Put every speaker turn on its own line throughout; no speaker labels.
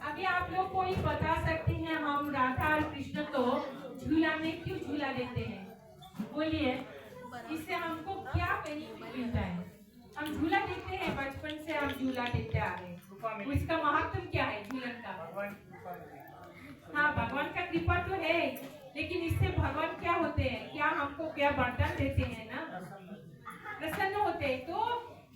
अभी आप लोग कोई बता सकते हैं हम राधा और कृष्ण को झूला में क्यों झूला देते हैं? बोलिए, इससे हमको क्या बेनिफिट मिलता है? हम झूला देते हैं, बचपन से हम झूला देते आ रहे हैं, उसका महत्व क्या है झूलन का? हाँ, भगवान का कृपा तो है, लेकिन इससे भगवान क्या होते हैं, क्या हमको क्या वरदान देते हैं ना, प्रसन्न होते हैं। तो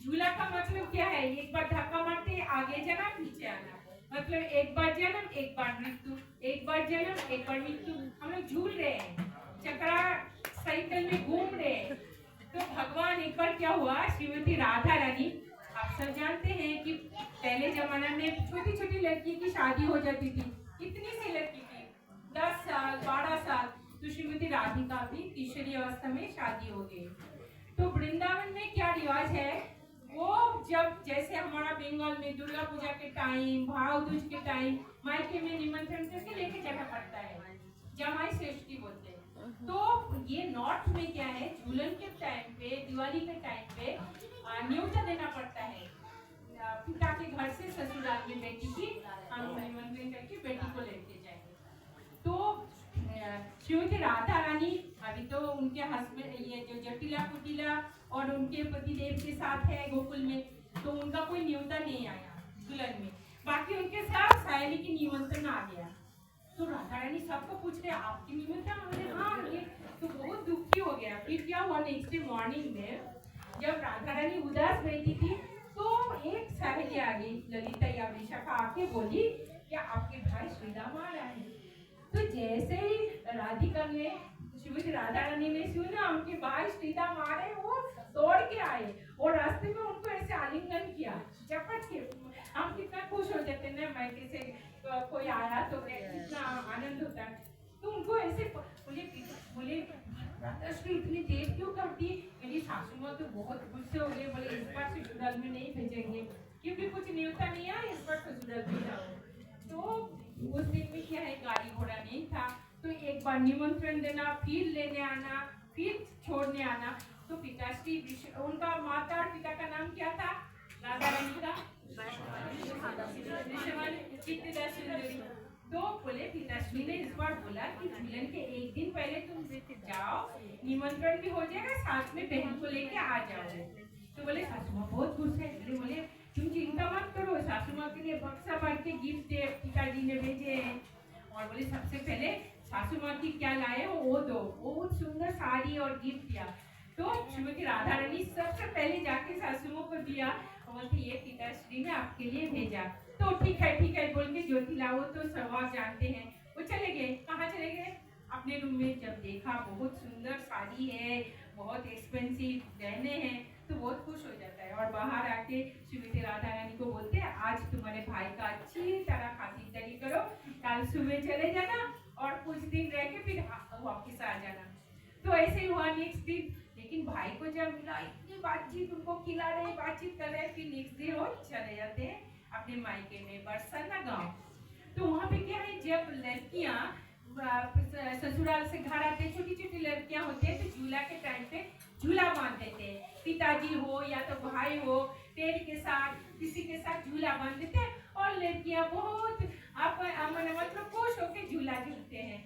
झूला का मतलब क्या है? एक बार धक्का मारते आगे जाना पीछे आना, मतलब एक बार जन्म एक बार मृत्यु, एक बार जन्म एक बार मृत्यु। हम लोग झूल रहे हैं, चक्रा साइकिल में घूम रहे हैं। तो भगवान एक बार क्या हुआ, श्रीमती राधा रानी, आप सब जानते हैं कि पहले जमाना में छोटी छोटी लड़की की शादी हो जाती थी। कितनी सी लड़की थी, 10 साल 12 साल। तो श्रीमती राधिका भी किशोरी अवस्था में शादी हो गई। तो वृंदावन में क्या रिवाज है, वो जब जैसे हमारा बंगाल में दुर्गा पूजा के टाइम, भाव दूज के टाइम मायके में निमंत्रण करके लेके जाना पड़ता है, जमाई श्रेष्ठी बोलते हैं। तो ये नॉर्थ में क्या है, झूलन के टाइम पे, दिवाली के टाइम पे न्योता देना पड़ता है पिता के घर से ससुराल में बेटी की हम निमंत्रण करके बेटी को लेके जाएंगे। तो श्रीमती राधा रानी अभी तो उनके हस्बैंड ये जो जटिला कुटिला और उनके पतिदेव के साथ है गोकुल में, तो उनका कोई न्योता नहीं आया दुल्हन में, बाकी उनके साथ सहेली की निमंत्रण आ गया। तो राधा रानी सबको पूछ रहे आपकी निमंत्रण? बोले हाँ ये। तो बहुत दुखी हो गया। फिर क्या हुआ, नेक्स्ट डे मॉर्निंग में जब राधा रानी उदास बैठी थी, तो एक सहेली आ गई, ललिता या विशाखा, आके बोली कि आपके भाई श्री राम आ रहा है। तो जैसे ही राधिका ने, श्रीमती राधा रानी ने सुना उनके भाई श्री राम आ रहे, वो दौड़ के आए और रास्ते में उनको ऐसे आलिंगन किया, झपट के। हम कितना खुश हो जाते हैं, मैं कैसे कोई आया तो कितना आनंद होता है। तो उनको ऐसे बोले राधाश्री इतनी देर क्यों करती? मेरी सासू माँ तो बहुत गुस्से हो गए, बोले इस बार ससुराल में नहीं भेजेंगे क्योंकि कुछ न्योता नहीं है, इस बार ससुराल में जाओ। तो उस दिन में क्या है, गाड़ी घोड़ा नहीं था, तो एक बार निमंत्रण देना, फिर लेने आना, फिर छोड़ने आना। तो पिताश्री, उनका माता और पिता का नाम क्या था राधा रानी का? तो बोले पिताश्री ने इस बार बोला कि झूलन के एक दिन पहले तुम जाओ, निमंत्रण भी हो जाएगा, साथ में बहन को लेके आ जाओ। तो बोले सासू माँ बहुत खुश है। बोले तुम चिंता मत करो, सासू माँ के लिए बक्सा भर के गिफ्ट पिताजी ने भेजे हैं। और बोले सबसे पहले सासू माँ की क्या लाए हो वो दो, बहुत सुंदर साड़ी और गिफ्ट दिया। तो श्रीमती राधा रानी सबसे पहले जाके सासू माँ को दिया, बोलते ये पिताश्री ने आपके लिए भेजा। तो ठीक है बोल के ज्योति लाओ, तो स्वभाव जानते हैं, वो चले गए। कहाँ चले गए? अपने रूम में। जब देखा बहुत सुंदर साड़ी है, बहुत एक्सपेंसिव गहने हैं, तो बहुत खुश हो जाता है। और बाहर आके श्रीमती राधा रानी को बोलते हैं आज तुम्हारे भाई का अच्छी तरह खातिरदारी करो, कल सुबह चले जाना और कुछ दिन रह के फिर वापिस आ जाना। तो ऐसे ही हुआ नेक्स्ट दिन। लेकिन भाई को जब मिला, इतनी बातचीत उनको खिला रहे, बातचीत कर रहे, फिर नेक्स्ट डे वो चले जाते हैं अपने मायके में, बरसाना गांव। तो वहाँ पे क्या है, जब लड़कियां ससुराल से घर आते, छोटी छोटी लड़कियां होती है, तो झूला के टाइम पे झूला बांध देते हैं, पिताजी हो या तो भाई हो, पेड़ के साथ किसी के साथ झूला बांध देते हैं, और लड़कियां बहुत मतलब खुश होकर झूला झूलते हैं।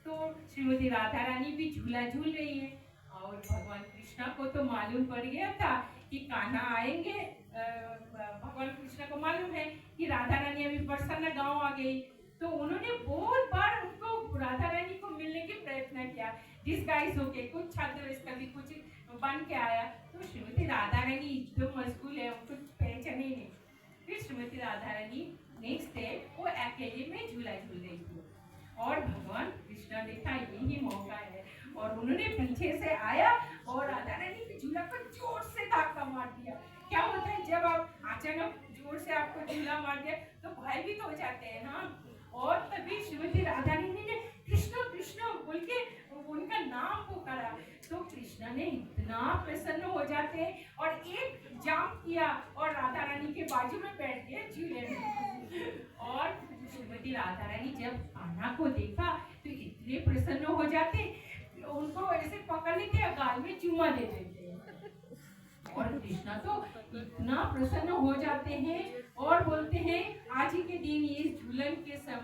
तो श्रीमती राधा रानी भी झूला झूल रही है, और भगवान कृष्णा को तो मालूम पड़ गया था कि कान्हा आएंगे। भगवान कृष्णा को मालूम है कि राधा रानी अभी बरसाना गांव आ गई, तो उन्होंने बहुत बार उनको राधा रानी को मिलने के प्रयत्न किया, डिस्गाइज होके, कुछ छात्रवेश कभी कुछ बन के आया। तो श्रीमती राधा रानी जो मशगूल है, उनको पहचाने ही नहीं। फिर श्रीमती राधा रानी नेक्स्ट डे वो अकेले में झूला झूल रही थी, और भगवान कृष्णा देखा यही मौका है, और उन्होंने पीछे से आया और राधा रानी के झूला पर जोर से धक्का मार दिया। क्या होता है जब आप अचानक जोर से आपको झूला मार दिया तो भयभीत हो जाते हैं ना। और तभी श्रीमती राधा रानी ने कृष्ण कृष्ण बोल के उनका नाम पुकारा, तो कृष्ण ने इतना प्रसन्न हो जाते हैं और एक जांप किया और राधा रानी के बाजू में बैठ गए झूले में। और श्रीमती राधा रानी जब कान्हा को देखा तो इतने प्रसन्न हो जाते, उनको ऐसे पकड़ लेते और गाल में चुम्मा दे देते। और कृष्णा तो इतना प्रसन्न हो जाते हैं और बोलते हैं आज ही के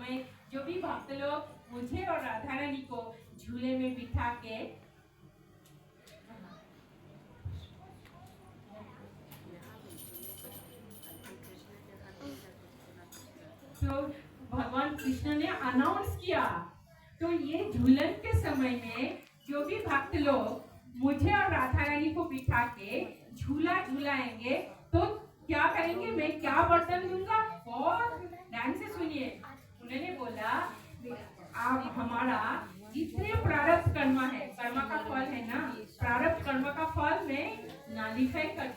समय जो भी भक्त लोग मुझे और राधा रानी को झूले में बिठा के तो भगवान कृष्ण ने अनाउंस किया, तो ये झूलन के समय में जो भी भक्त लोग मुझे और राधा रानी को बिठा के झूला झूलाएंगे तो क्या करेंगे, मैं क्या बर्तन दूंगा। बहुत ध्यान से सुनिए, उन्होंने बोला आप हमारा जितने प्रारब्ध कर्म है, कर्म का फल है ना, प्रारब्ध कर्म का फल मैं नालिफाई कर